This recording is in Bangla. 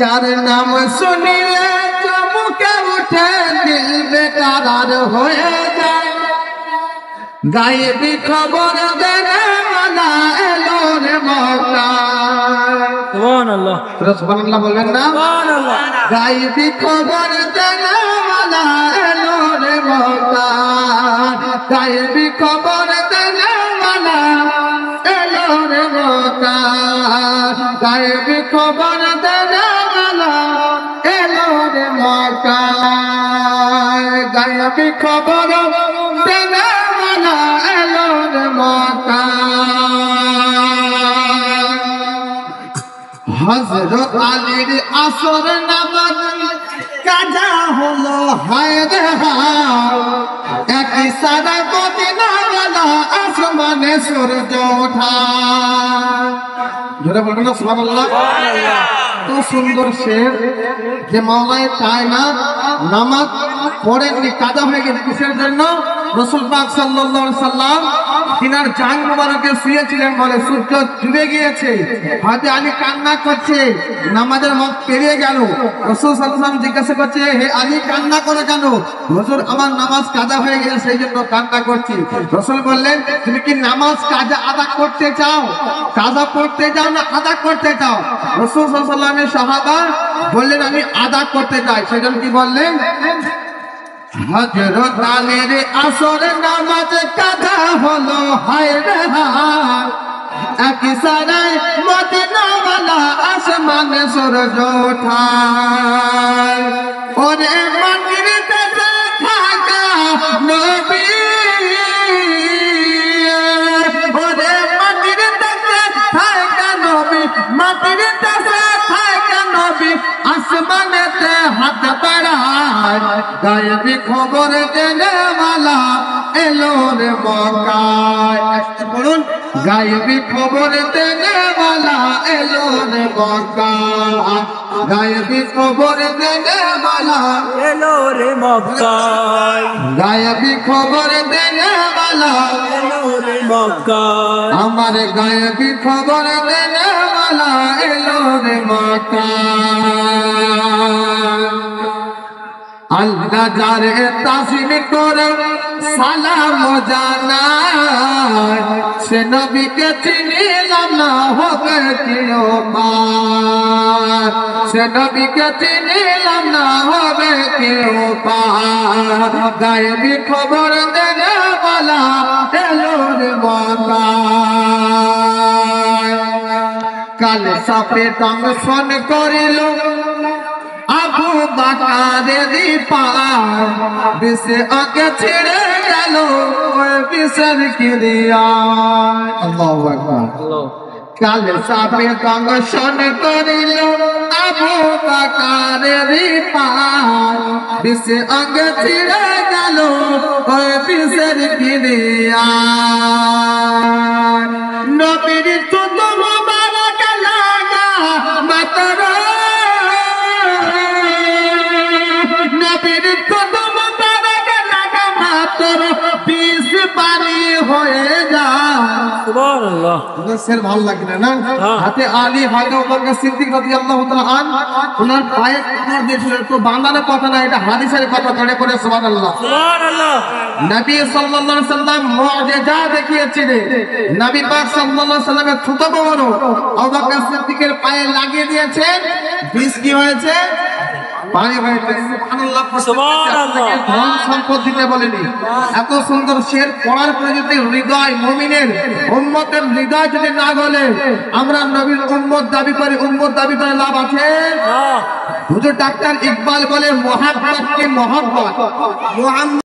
যার নাম শুনিলে চমকে উঠে দিল বেকারার হয়ে যায়, গায়েবী খবর দেনে মানা এলো রে মক্কায়। সুবহানাল্লাহ, সুবহানাল্লাহ বলবেন না? সুবহানাল্লাহ। গায়েবী খবর দেনে মানা এলো রে মক্কায়, গায়েবী খবর দেনে মানা এলো রে মক্কায়, গায়েবী খবর দেনে মানা এলো রে মক্কায়, গায়েবী খবর দেনে মানা এলো রে মক্কায়। হযরত আলীর আসর নামাজ কাজা হলো হায় রে হায়, একই সারা মদিনাওয়ালা আসমানে সূর্য ওঠা। জোরে বলবেন না সুবহানাল্লাহ। তো সুন্দর শের যে মাওলানা চায় না নামাজ পড়েননি, কাজা হয়ে গেছে কিসের জন্য? রাসূল পাক সাল্লাল্লাহু আলাইহি সাল্লাম তিনার জান মুবারকে শুয়েছিলেন বলে সূর্য ডুবে গিয়েছে, হযরত আলী কান্না করছে, নামাজের ওয়াক্ত পেরিয়ে গেল। রাসূল সাল্লাল্লাহু আলাইহি ওয়াসাল্লাম জিজ্ঞাসা করছে, হে আলী কান্না করো কেন? হুজুর আমার নামাজ কাজা হয়ে গেছে সেই জন্য কান্না করছি। রাসূল বললেন, তুমি কি নামাজ কাজা আদা করতে চাও, কাজা পড়তে চাও না আদা করতে চাও? রাসূল সাল্লাল্লাহু আলাইহি ওয়াসাল্লামের সাহাবা বললেন আমি আদা করতে চাই। সেজন্য কি বললেন? হযরত আলীর আসর নামাজ কাজা হলো হায় রে হায়, একই সারায় মদিনাওয়ালা আসমানে সূর্য ওঠা। ওরে মাটির দেশে থাকা নবী, ওরে মাটির দেশে থাকা নবী, মাটির দেশে থাকা নবী আসমানেতে হাত বাড়ায়, গায়েবী খবর দেনে মালা এলো রে মক্কায়। বলুন, গায়েবী খবর দেনে মালা এলো রে মক্কায়, গায়েবী খবর দেনে মালা এলো রে মক্কায়, গায়েবী খবর দেনে মালা এলো রে মক্কায়। আমার গায়েবী খবর দেনে মালা এলো রে মক্কায়। আল্লাহ যারে তাসিম করে সালাম জানায়, সে নবীকে চিনিলাম না হবে কিও পার, সে নবীকে চিনিলাম না হবে কিও পার, গায়েবী খবর দেনে বলা এলো রে মক্কায়। কাল সাপে দংশন করিল আবু বকরের পার, বিষে আগে ছিড়ে গেল ওই বিষের কিরিয়ায়। আল্লাহু আকবার। কাল সাপে দংশন করিল আবু বকরের পার, বিষে আগে ছিড়ে গেল ওই বিষের কিরিয়ায়। নবীর চুল মুবারক লাগা মাতর, নবীর কদম মুবারক লাগা মাতর বিষ পানি হয়ে যায়। সুবহানাল্লাহ। শের ভালো লাগে না? হাতে আলী হযরত ওমর সিদ্দিক রাদিয়াল্লাহু তাআলা আন ওনার পায়ে কামড় দিয়েছিল। তো বাংলার কথা না, এটা হাদিসের কথা। ধরে পড়ে সুবহানাল্লাহ, সুবহানাল্লাহ। নবী সাল্লাল্লাহু আলাইহি সাল্লাম মুজিজা দেখিয়েছিলেন। নবী পাক সাল্লাল্লাহু আলাইহি সাল্লামের ছোট বড় আবু বকর সিদ্দিকের পায়ে লাগিয়ে দিয়েছেন, বিষ কি হয়েছে? পানি হয়েছে। সুবহানাল্লাহ। সুবহানাল্লাহ। ধন সম্পদ দিতে বলেনি। এত সুন্দর শের পড়ার পরে যদি হৃদয় মুমিনের উম্মতের হৃদয় যদি না গলে, আমরা নবীর উম্মত দাবি করি, উম্মত দাবি করে লাভ আছে? হুজুর ডাক্তার ইকবাল বলে মহাব্বত কি মহব্বত,